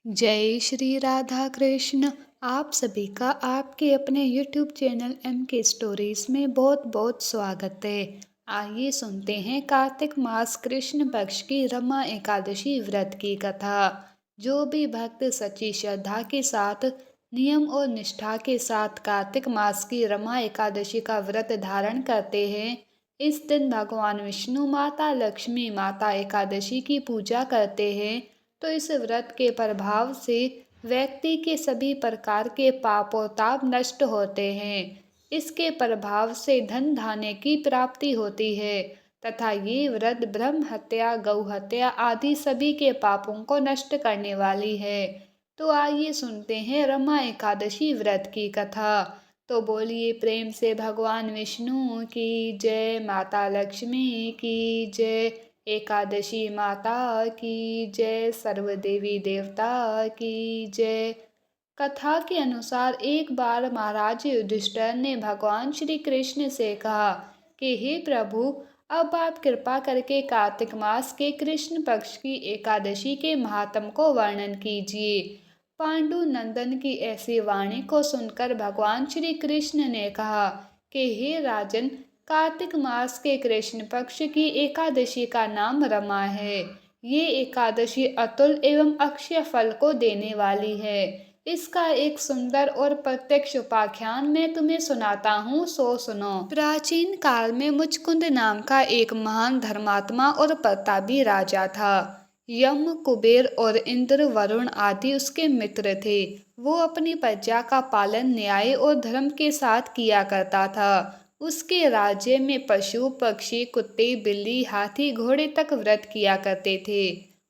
जय श्री राधा कृष्ण। आप सभी का आपके अपने YouTube चैनल एम के स्टोरीज में बहुत बहुत स्वागत है। आइए सुनते हैं कार्तिक मास कृष्ण पक्ष की रमा एकादशी व्रत की कथा। जो भी भक्त सच्ची श्रद्धा के साथ नियम और निष्ठा के साथ कार्तिक मास की रमा एकादशी का व्रत धारण करते हैं, इस दिन भगवान विष्णु, माता लक्ष्मी, माता एकादशी की पूजा करते हैं, तो इस व्रत के प्रभाव से व्यक्ति के सभी प्रकार के पाप और ताप नष्ट होते हैं। इसके प्रभाव से धन धान्य की प्राप्ति होती है तथा ये व्रत ब्रह्म हत्या, गौ हत्या आदि सभी के पापों को नष्ट करने वाली है। तो आइए सुनते हैं रमा एकादशी व्रत की कथा। तो बोलिए प्रेम से भगवान विष्णु की जय, माता लक्ष्मी की जय, एकादशी माता की जय, सर्व देवी देवता की जय। कथा के अनुसार एक बार महाराज युधिष्ठिर ने भगवान श्री कृष्ण से कहा कि हे प्रभु, अब आप कृपा करके कार्तिक मास के कृष्ण पक्ष की एकादशी के महात्म को वर्णन कीजिए। पांडु नंदन की ऐसी वाणी को सुनकर भगवान श्री कृष्ण ने कहा कि हे राजन, कार्तिक मास के कृष्ण पक्ष की एकादशी का नाम रमा है। ये एकादशी अतुल एवं अक्षय फल को देने वाली है। इसका एक सुंदर और प्रत्यक्ष उपाख्यान मैं तुम्हें सुनाता हूँ, सो सुनो। प्राचीन काल में मुचकुंद नाम का एक महान धर्मात्मा और प्रतापी राजा था। यम, कुबेर और इंद्र, वरुण आदि उसके मित्र थे। वो अपनी प्रजा का पालन न्याय और धर्म के साथ किया करता था। उसके राज्य में पशु, पक्षी, कुत्ते, बिल्ली, हाथी, घोड़े तक व्रत किया करते थे।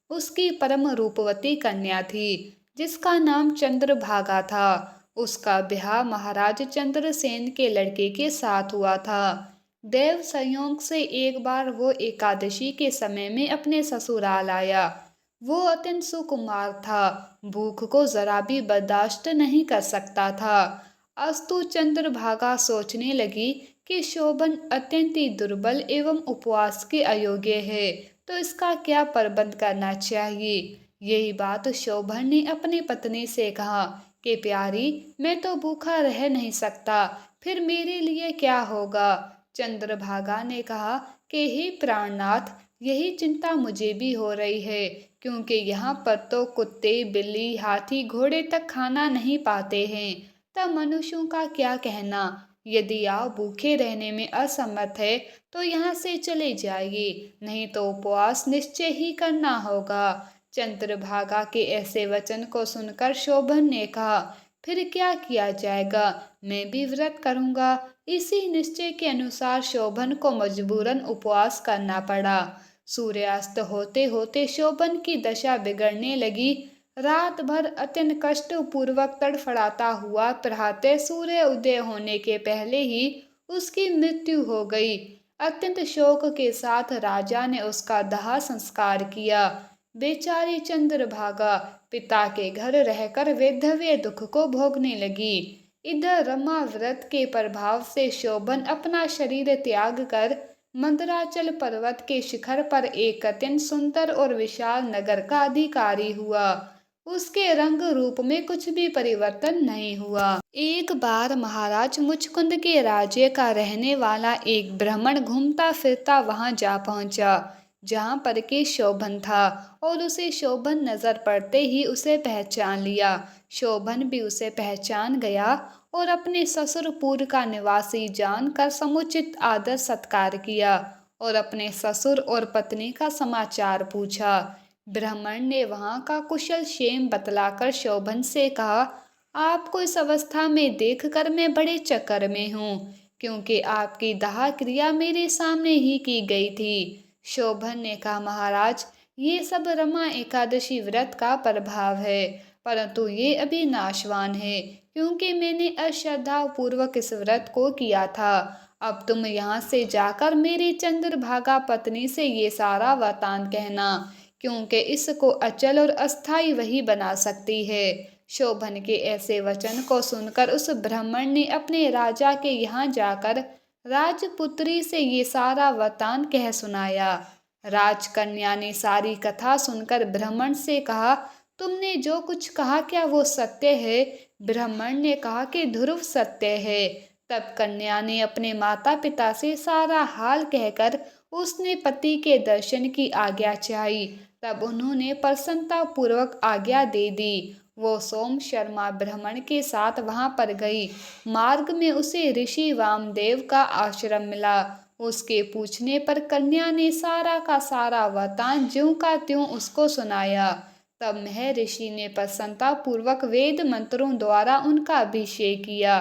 उसकी परम रूपवती कन्या थी जिसका नाम चंद्रभागा था। उसका ब्याह महाराज चंद्रसेन के लड़के के साथ हुआ था। देव संयोग से एक बार वो एकादशी के समय में अपने ससुराल आया। वो अत्यंत सुकुमार था, भूख को जरा भी बर्दाश्त नहीं कर सकता था। अस्तु चंद्रभागा सोचने लगी कि शोभन अत्यंत ही दुर्बल एवं उपवास के अयोग्य है, तो इसका क्या प्रबंध करना चाहिए। यही बात शोभन ने अपनी पत्नी से कहा कि प्यारी, मैं तो भूखा रह नहीं सकता, फिर मेरे लिए क्या होगा। चंद्रभागा ने कहा कि हे प्राणनाथ, यही चिंता मुझे भी हो रही है, क्योंकि यहाँ पर तो कुत्ते, बिल्ली, हाथी, घोड़े तक खाना नहीं पाते हैं, तब मनुष्यों का क्या कहना। यदि आप भूखे रहने में असमर्थ है तो यहाँ से चले जाइए, नहीं तो उपवास निश्चय ही करना होगा। चंद्रभागा के ऐसे वचन को सुनकर शोभन ने कहा, फिर क्या किया जाएगा, मैं भी व्रत करूंगा। इसी निश्चय के अनुसार शोभन को मजबूरन उपवास करना पड़ा। सूर्यास्त होते होते शोभन की दशा बिगड़ने लगी। रात भर अत्यंत कष्ट पूर्वक तड़फड़ाता हुआ प्रातः सूर्य उदय होने के पहले ही उसकी मृत्यु हो गई। अत्यंत शोक के साथ राजा ने उसका दाह संस्कार किया। बेचारी चंद्रभागा पिता के घर रहकर वैधव्य दुख को भोगने लगी। इधर रमा व्रत के प्रभाव से शोभन अपना शरीर त्याग कर मंदराचल पर्वत के शिखर पर एक अत्यंत सुंदर और विशाल नगर का अधिकारी हुआ। उसके रंग रूप में कुछ भी परिवर्तन नहीं हुआ। एक बार महाराज मुचकुंद के राज्य का रहने वाला एक ब्राह्मण घूमता फिरता वहां जा पहुंचा जहां पर के शोभन था, और उसे शोभन नजर पड़ते ही उसे पहचान लिया। शोभन भी उसे पहचान गया और अपने ससुरपुर का निवासी जानकर समुचित आदर सत्कार किया और अपने ससुर और पत्नी का समाचार पूछा। ब्राह्मण ने वहां का कुशल क्षेम बतलाकर शोभन से कहा, आपको इस अवस्था में देखकर मैं बड़े चक्कर में हूँ, क्योंकि आपकी दाह क्रिया मेरे सामने ही की गई थी। शोभन ने कहा, महाराज, ये सब रमा एकादशी व्रत का प्रभाव है, परंतु ये अभी नाशवान है, क्योंकि मैंने अश्रद्धा पूर्वक इस व्रत को किया था। अब तुम यहाँ से जाकर मेरी चंद्रभागा पत्नी से ये सारा वृतांत कहना, क्योंकि इसको अचल और अस्थायी वही बना सकती है। शोभन के ऐसे वचन को सुनकर उस ब्राह्मण ने अपने राजा के यहाँ जाकर राजपुत्री से ये सारा वृतांत कह सुनाया। राजकन्या ने सारी कथा सुनकर ब्राह्मण से कहा, तुमने जो कुछ कहा क्या वो सत्य है? ब्राह्मण ने कहा कि ध्रुव सत्य है। तब कन्या ने अपने माता पिता से सारा हाल कहकर उसने पति के दर्शन की आज्ञा चाही। तब उन्होंने प्रसन्नता पूर्वक आज्ञा दे दी। वो सोम शर्मा ब्राह्मण के साथ वहां पर गई। मार्ग में उसे ऋषि वामदेव का आश्रम मिला। उसके पूछने पर कन्या ने सारा का सारा वृतांत ज्यों का त्यों उसको सुनाया। तब महर्षि ने प्रसन्नता पूर्वक वेद मंत्रों द्वारा उनका अभिषेक किया।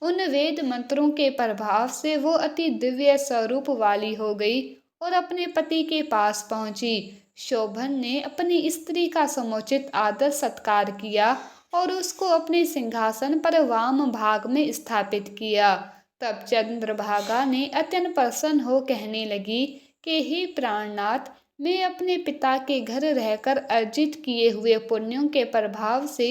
उन वेद मंत्रों के प्रभाव से वो अति दिव्य स्वरूप वाली हो गई और अपने पति के पास पहुंची। शोभन ने अपनी स्त्री का समुचित आदर सत्कार किया और उसको अपने सिंहासन पर वाम भाग में स्थापित किया। तब चंद्रभागा ने अत्यंत प्रसन्न हो कहने लगी कि हे प्राणनाथ, मैं अपने पिता के घर रहकर अर्जित किए हुए पुण्यों के प्रभाव से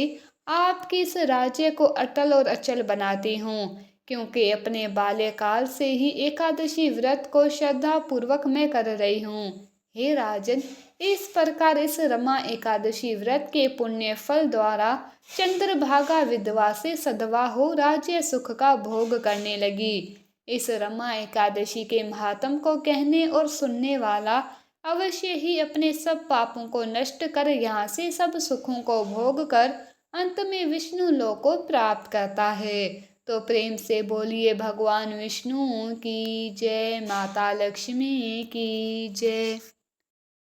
आपके इस राज्य को अटल और अचल बनाती हूँ, क्योंकि अपने बाल्यकाल से ही एकादशी व्रत को श्रद्धा पूर्वक मैं कर रही हूँ। हे राजन, इस प्रकार इस रमा एकादशी व्रत के पुण्य फल द्वारा चंद्रभागा विधवा से सधवा हो राज्य सुख का भोग करने लगी। इस रमा एकादशी के महात्म को कहने और सुनने वाला अवश्य ही अपने सब पापों को नष्ट कर यहाँ से सब सुखों को भोग कर अंत में विष्णु लोक को प्राप्त करता है। तो प्रेम से बोलिए भगवान विष्णु की जय, माता लक्ष्मी की जय।